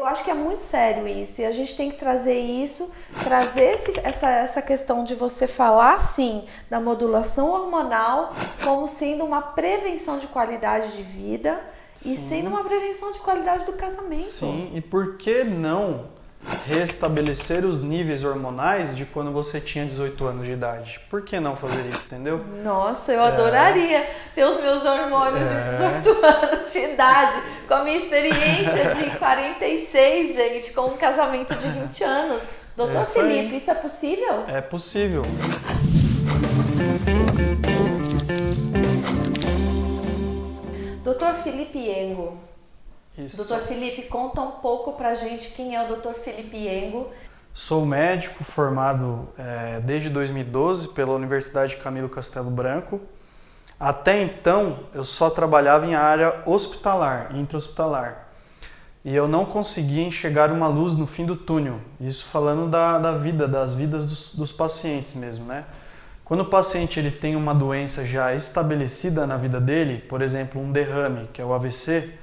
Eu acho que é muito sério isso e a gente tem que trazer isso, essa questão de você falar, sim, da modulação hormonal como sendo uma prevenção de qualidade de vida e sendo uma prevenção de qualidade do casamento. Sim, e por que não restabelecer os níveis hormonais de quando você tinha 18 anos de idade? Por que não fazer isso, entendeu? Nossa, eu adoraria ter os meus hormônios de 18 anos de idade, com a minha experiência de 46, gente, com um casamento de 20 anos. Doutor Felipe, isso é possível? É possível. Doutor Felipe Iengo. Isso. Doutor Felipe, conta um pouco pra gente quem é o Doutor Felipe Iengo. Sou médico formado desde 2012 pela Universidade Camilo Castelo Branco. Até então, eu só trabalhava em área hospitalar, intra-hospitalar. E eu não conseguia enxergar uma luz no fim do túnel. Isso falando das vidas dos pacientes mesmo, né? Quando o paciente ele tem uma doença já estabelecida na vida dele, por exemplo, um derrame, que é o AVC,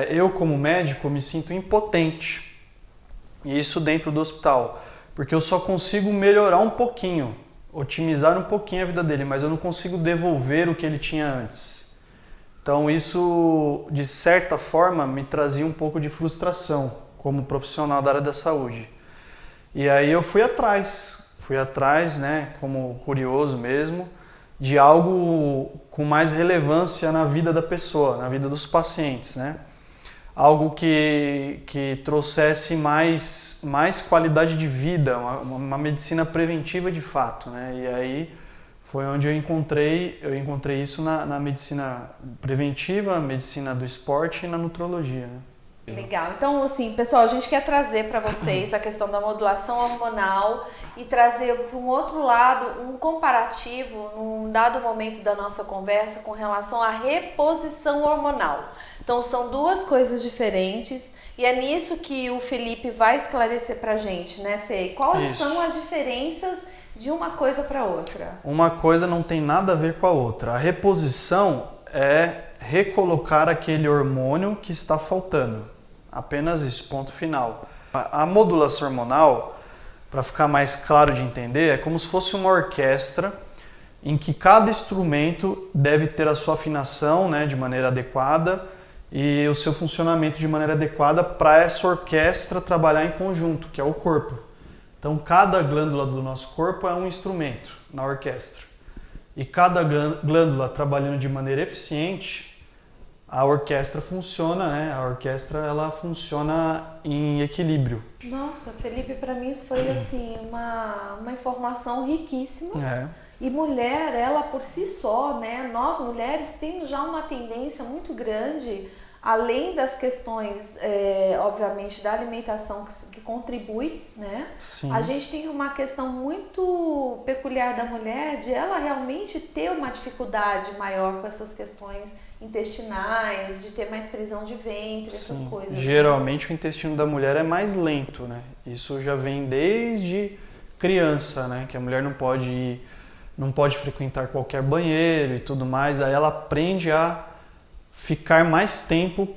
eu como médico me sinto impotente. E isso dentro do hospital, porque eu só consigo melhorar um pouquinho, otimizar um pouquinho a vida dele, mas eu não consigo devolver o que ele tinha antes. Então isso, de certa forma, me trazia um pouco de frustração como profissional da área da saúde. E aí eu fui atrás, né, como curioso mesmo, de algo com mais relevância na vida da pessoa, na vida dos pacientes, né? Algo que trouxesse mais qualidade de vida, uma medicina preventiva de fato, né? E aí foi onde eu encontrei isso na medicina preventiva, medicina do esporte e na nutrologia, né? Legal. Então, assim, pessoal, a gente quer trazer para vocês a questão da modulação hormonal e trazer para um outro lado um comparativo num dado momento da nossa conversa com relação à reposição hormonal. Então, são duas coisas diferentes e é nisso que o Felipe vai esclarecer para a gente, né, Fê? Quais são as diferenças de uma coisa para outra? Uma coisa não tem nada a ver com a outra. A reposição é recolocar aquele hormônio que está faltando. Apenas isso, ponto final. A modulação hormonal, para ficar mais claro de entender, é como se fosse uma orquestra em que cada instrumento deve ter a sua afinação, né, de maneira adequada e o seu funcionamento de maneira adequada para essa orquestra trabalhar em conjunto, que é o corpo. Então, cada glândula do nosso corpo é um instrumento na orquestra. E cada glândula trabalhando de maneira eficiente, a orquestra funciona, né? A orquestra ela funciona em equilíbrio. Nossa, Felipe, para mim isso foi assim uma informação riquíssima. E mulher, ela por si só, né? Nós mulheres temos já uma tendência muito grande, além das questões, obviamente, da alimentação que contribui, né? Sim. A gente tem uma questão muito peculiar da mulher de ela realmente ter uma dificuldade maior com essas questões intestinais, de ter mais prisão de ventre, essas coisas. Geralmente o intestino da mulher é mais lento, né? Isso já vem desde criança, né? Que a mulher não pode frequentar qualquer banheiro e tudo mais. Aí ela aprende a ficar mais tempo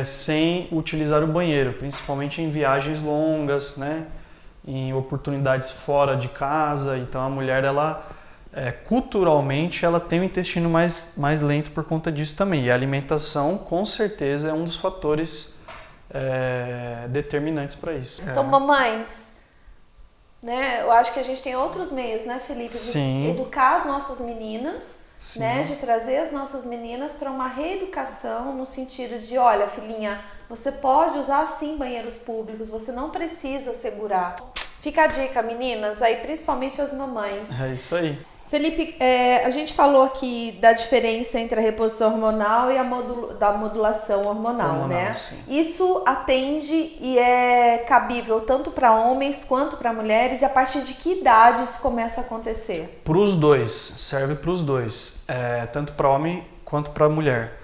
sem utilizar o banheiro, principalmente em viagens longas, né? Em oportunidades fora de casa. Então a mulher, culturalmente, ela tem o intestino mais lento por conta disso também. E a alimentação, com certeza, é um dos fatores determinantes para isso. Então, mamães, né? Eu acho que a gente tem outros meios, né, Felipe? De educar as nossas meninas, né? De trazer as nossas meninas para uma reeducação no sentido de, olha, filhinha, você pode usar sim banheiros públicos, você não precisa segurar. Fica a dica, meninas, aí principalmente as mamães. É isso aí. Felipe, a gente falou aqui da diferença entre a reposição hormonal e da modulação hormonal, né? Sim. Isso atende e é cabível tanto para homens quanto para mulheres, e a partir de que idade isso começa a acontecer? Para os dois, serve para os dois, tanto para homem quanto para mulher.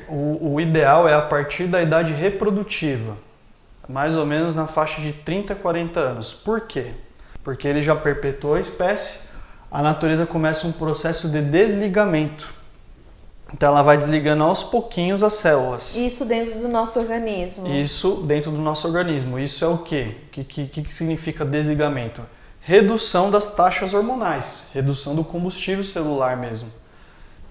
O ideal é a partir da idade reprodutiva, mais ou menos na faixa de 30 a 40 anos. Por quê? Porque ele já perpetuou a espécie, a natureza começa um processo de desligamento. Então ela vai desligando aos pouquinhos as células. Isso dentro do nosso organismo. Isso dentro do nosso organismo. Isso é o quê? O que significa desligamento? Redução das taxas hormonais, redução do combustível celular mesmo.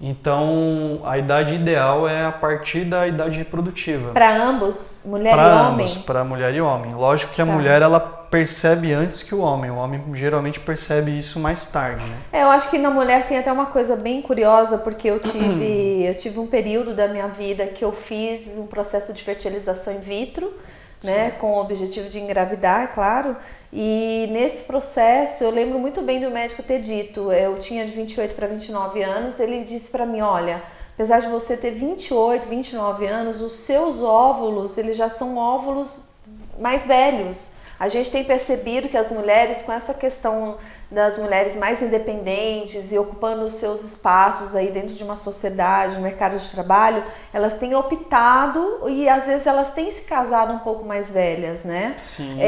Então, a idade ideal é a partir da idade reprodutiva. Para ambos, mulher e Para homem? ambos, para mulher e homem. Lógico que a mulher ela percebe antes que o homem geralmente percebe isso mais tarde, né? Eu acho que na mulher tem até uma coisa bem curiosa, porque eu tive um período da minha vida que eu fiz um processo de fertilização in vitro, né, com o objetivo de engravidar, é claro. E nesse processo eu lembro muito bem do médico ter dito, eu tinha de 28 para 29 anos, ele disse para mim, olha, apesar de você ter 28, 29 anos, os seus óvulos, eles já são óvulos mais velhos. A gente tem percebido que as mulheres, com essa questão das mulheres mais independentes e ocupando os seus espaços aí dentro de uma sociedade, no mercado de trabalho, elas têm optado e às vezes elas têm se casado um pouco mais velhas, né? Sim.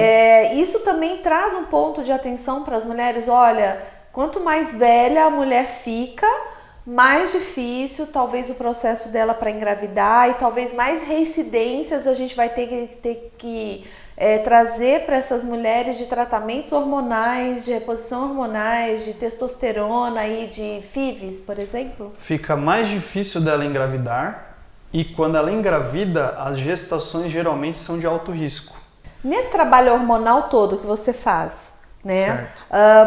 Isso também traz um ponto de atenção para as mulheres. Olha, quanto mais velha a mulher fica, mais difícil talvez o processo dela para engravidar e talvez mais reincidências a gente vai ter que trazer para essas mulheres de tratamentos hormonais, de reposição hormonais, de testosterona e de FIVs, por exemplo? Fica mais difícil dela engravidar e quando ela engravida, as gestações geralmente são de alto risco. Nesse trabalho hormonal todo que você faz, né?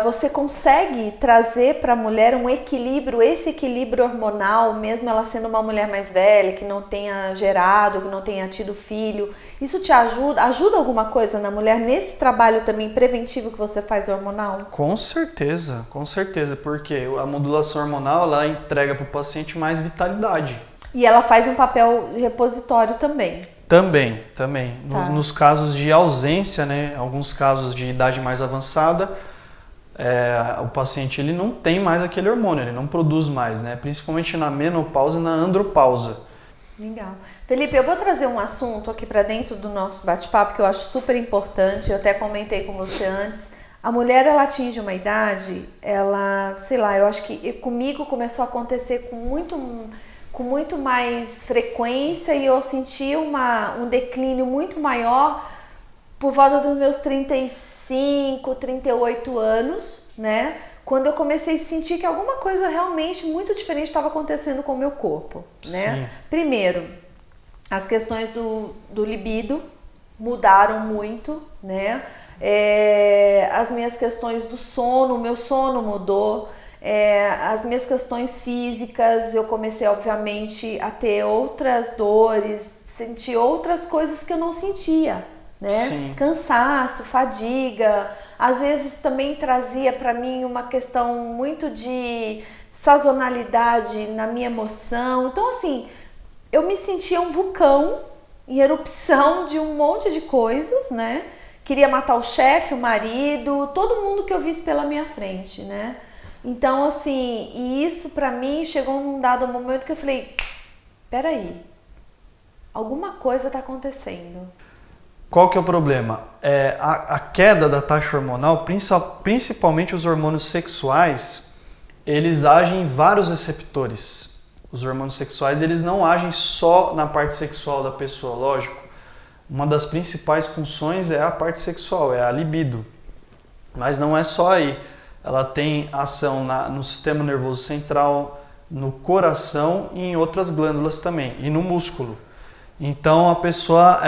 Você consegue trazer para a mulher um equilíbrio, esse equilíbrio hormonal, mesmo ela sendo uma mulher mais velha, que não tenha gerado, que não tenha tido filho. Isso te ajuda? Ajuda alguma coisa na mulher nesse trabalho também preventivo que você faz hormonal? Com certeza, porque a modulação hormonal ela entrega para o paciente mais vitalidade. E ela faz um papel repositório também. Também. Tá. Nos casos de ausência, né, alguns casos de idade mais avançada, o paciente ele não tem mais aquele hormônio, ele não produz mais, né, principalmente na menopausa e na andropausa. Legal. Felipe, eu vou trazer um assunto aqui para dentro do nosso bate-papo que eu acho super importante, eu até comentei com você antes. A mulher, ela atinge uma idade, ela, sei lá, eu acho que comigo começou a acontecer com muito mais frequência e eu senti um declínio muito maior por volta dos meus 35, 38 anos, né? Quando eu comecei a sentir que alguma coisa realmente muito diferente estava acontecendo com o meu corpo, né? Sim. Primeiro, as questões do libido mudaram muito, né? As minhas questões do sono, o meu sono mudou. As minhas questões físicas, eu comecei obviamente a ter outras dores, sentir outras coisas que eu não sentia, né? Sim. Cansaço, fadiga, às vezes também trazia para mim uma questão muito de sazonalidade na minha emoção. Então assim, eu me sentia um vulcão em erupção de um monte de coisas, né? Queria matar o chefe, o marido, todo mundo que eu visse pela minha frente, né? Então, assim, e isso pra mim chegou num dado momento que eu falei, peraí, alguma coisa tá acontecendo. Qual que é o problema? A queda da taxa hormonal, principalmente os hormônios sexuais, eles agem em vários receptores. Os hormônios sexuais, eles não agem só na parte sexual da pessoa, lógico. Uma das principais funções é a parte sexual, é a libido. Mas não é só aí. Ela tem ação no sistema nervoso central, no coração e em outras glândulas também, e no músculo. Então a pessoa,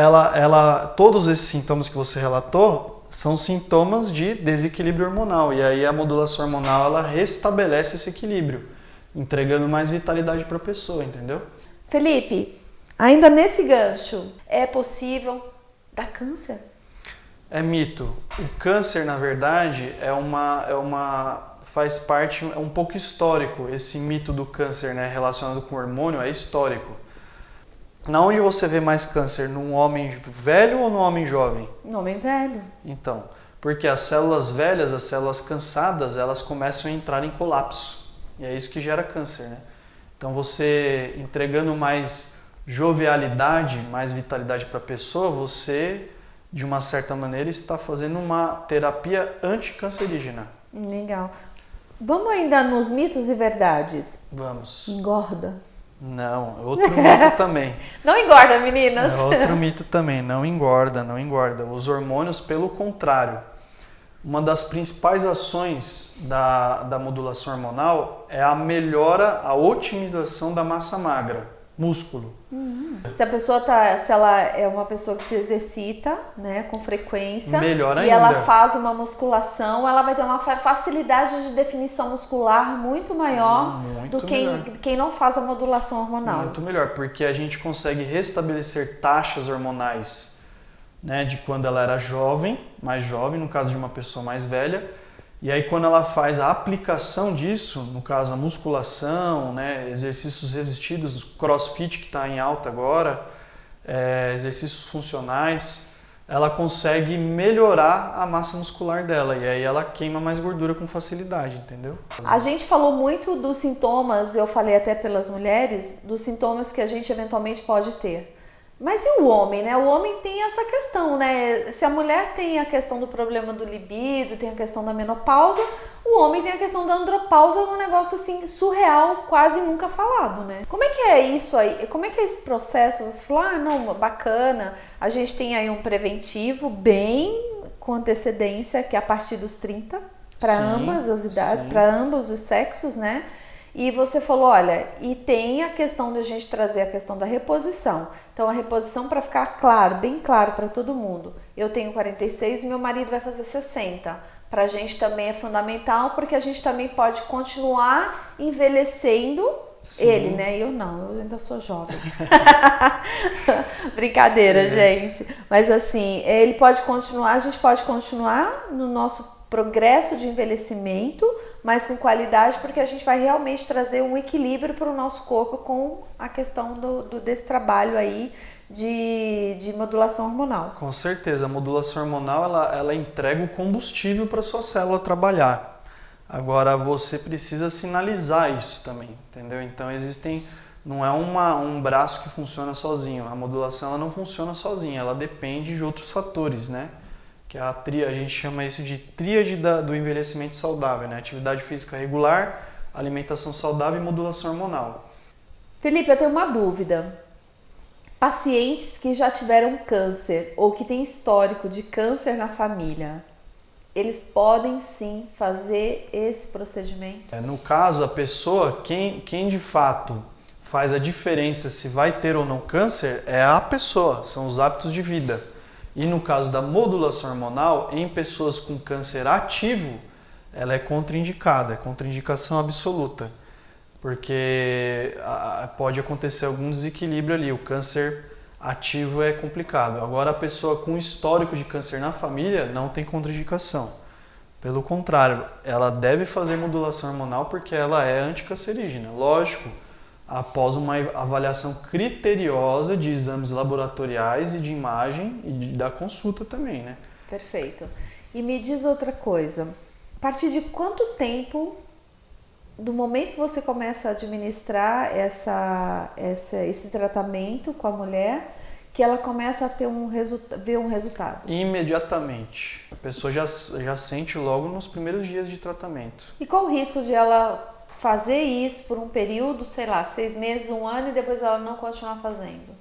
todos esses sintomas que você relatou são sintomas de desequilíbrio hormonal. E aí a modulação hormonal ela restabelece esse equilíbrio, entregando mais vitalidade para a pessoa, entendeu? Felipe, ainda nesse gancho, é possível dar câncer? É mito. O câncer, na verdade, faz parte, é um pouco histórico. Esse mito do câncer, né, relacionado com hormônio é histórico. Na onde você vê mais câncer? Num homem velho ou num homem jovem? No homem velho. Então, porque as células velhas, as células cansadas, elas começam a entrar em colapso. E é isso que gera câncer, né? Então você entregando mais jovialidade, mais vitalidade para a pessoa, você, de uma certa maneira, está fazendo uma terapia anticancerígena. Legal. Vamos ainda nos mitos e verdades. Vamos. Engorda. Não, outro mito também. Não engorda, meninas. É outro mito também, não engorda, não engorda. Os hormônios, pelo contrário. Uma das principais ações da modulação hormonal é a melhora, a otimização da massa magra, músculo. Se a pessoa se ela é uma pessoa que se exercita, né, com frequência, melhor e ainda. ela faz uma musculação, ela vai ter uma facilidade de definição muscular muito maior do que quem não faz a modulação hormonal. Muito melhor, porque a gente consegue restabelecer taxas hormonais, né, de quando ela era jovem, mais jovem, no caso de uma pessoa mais velha. E aí quando ela faz a aplicação disso, no caso a musculação, né, exercícios resistidos, crossfit que está em alta agora, exercícios funcionais, ela consegue melhorar a massa muscular dela e aí ela queima mais gordura com facilidade, entendeu? A gente falou muito dos sintomas, eu falei até pelas mulheres, dos sintomas que a gente eventualmente pode ter. Mas e o homem, né? O homem tem essa questão, né? Se a mulher tem a questão do problema do libido, tem a questão da menopausa, o homem tem a questão da andropausa, um negócio assim surreal, quase nunca falado, né? Como é que é isso aí? Como é que é esse processo? Você falou, não, bacana, a gente tem aí um preventivo bem com antecedência, que é a partir dos 30, para ambas as idades, para ambos os sexos, né? E você falou, olha, e tem a questão de a gente trazer a questão da reposição. Então, a reposição, para ficar claro, bem claro para todo mundo. Eu tenho 46 e meu marido vai fazer 60. Para a gente também é fundamental, porque a gente também pode continuar envelhecendo. Sim. Ele, né? Eu não, eu ainda sou jovem. Brincadeira, gente. Mas assim, ele pode continuar, a gente pode continuar no nosso progresso de envelhecimento, mas com qualidade, porque a gente vai realmente trazer um equilíbrio para o nosso corpo com a questão desse trabalho aí de modulação hormonal. Com certeza, a modulação hormonal ela entrega o combustível para a sua célula trabalhar. Agora você precisa sinalizar isso também, entendeu? Então não é um braço que funciona sozinho, a modulação ela não funciona sozinha, ela depende de outros fatores, né? Que a gente chama isso de tríade do envelhecimento saudável, né? Atividade física regular, alimentação saudável e modulação hormonal. Felipe, eu tenho uma dúvida. Pacientes que já tiveram câncer ou que têm histórico de câncer na família, eles podem sim fazer esse procedimento? No caso, a pessoa, quem de fato faz a diferença se vai ter ou não câncer é a pessoa, são os hábitos de vida. E no caso da modulação hormonal, em pessoas com câncer ativo, ela é contraindicada, é contraindicação absoluta. Porque pode acontecer algum desequilíbrio ali, o câncer ativo é complicado. Agora a pessoa com histórico de câncer na família não tem contraindicação. Pelo contrário, ela deve fazer modulação hormonal porque ela é anticancerígena. Lógico, após uma avaliação criteriosa de exames laboratoriais e de imagem e da consulta também, né? Perfeito. E me diz outra coisa, a partir de quanto tempo, do momento que você começa a administrar esse tratamento com a mulher, que ela começa a ter ver um resultado? Imediatamente. A pessoa já sente logo nos primeiros dias de tratamento. E qual o risco de ela fazer isso por um período, sei lá, 6 meses, 1 ano e depois ela não continuar fazendo?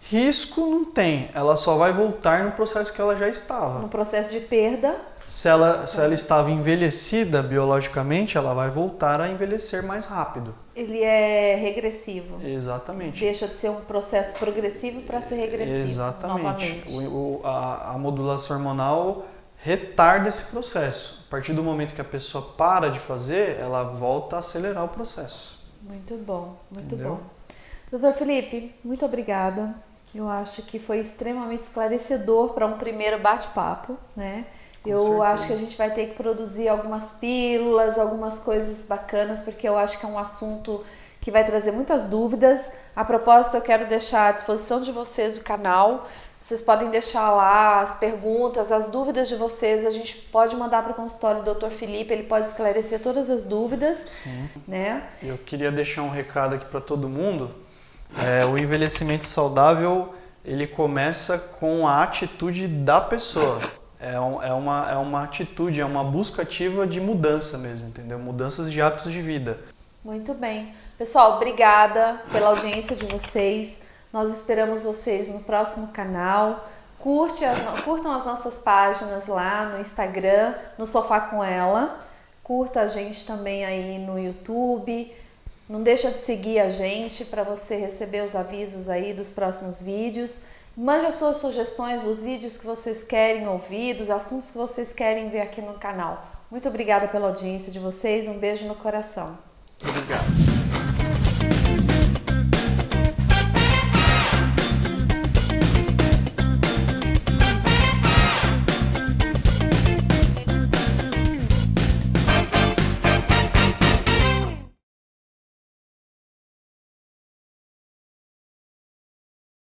Risco não tem, ela só vai voltar no processo que ela já estava. No processo de perda. Se ela estava envelhecida biologicamente, ela vai voltar a envelhecer mais rápido. Ele é regressivo. Exatamente. Deixa de ser um processo progressivo para ser regressivo. Exatamente. Novamente. A modulação hormonal retarda esse processo. A partir do momento que a pessoa para de fazer, ela volta a acelerar o processo. Muito bom, muito Entendeu? bom. Doutor Felipe, muito obrigada. Eu acho que foi extremamente esclarecedor para um primeiro bate-papo, né? Eu acho que a gente vai ter que produzir algumas pílulas, algumas coisas bacanas, porque eu acho que é um assunto que vai trazer muitas dúvidas. A propósito, eu quero deixar à disposição de vocês o canal. Vocês podem deixar lá as perguntas, as dúvidas de vocês. A gente pode mandar para o consultório do Dr. Felipe, ele pode esclarecer todas as dúvidas. Sim. Né? Eu queria deixar um recado aqui para todo mundo. O envelhecimento saudável, ele começa com a atitude da pessoa. É uma atitude, é uma busca ativa de mudança mesmo, entendeu? Mudanças de hábitos de vida. Muito bem. Pessoal, obrigada pela audiência de vocês. Nós esperamos vocês no próximo canal. Curtam as nossas páginas lá no Instagram, no Sofá com Ela. Curta a gente também aí no YouTube. Não deixa de seguir a gente para você receber os avisos aí dos próximos vídeos. Mande as suas sugestões dos vídeos que vocês querem ouvir, dos assuntos que vocês querem ver aqui no canal. Muito obrigada pela audiência de vocês. Um beijo no coração. Obrigado.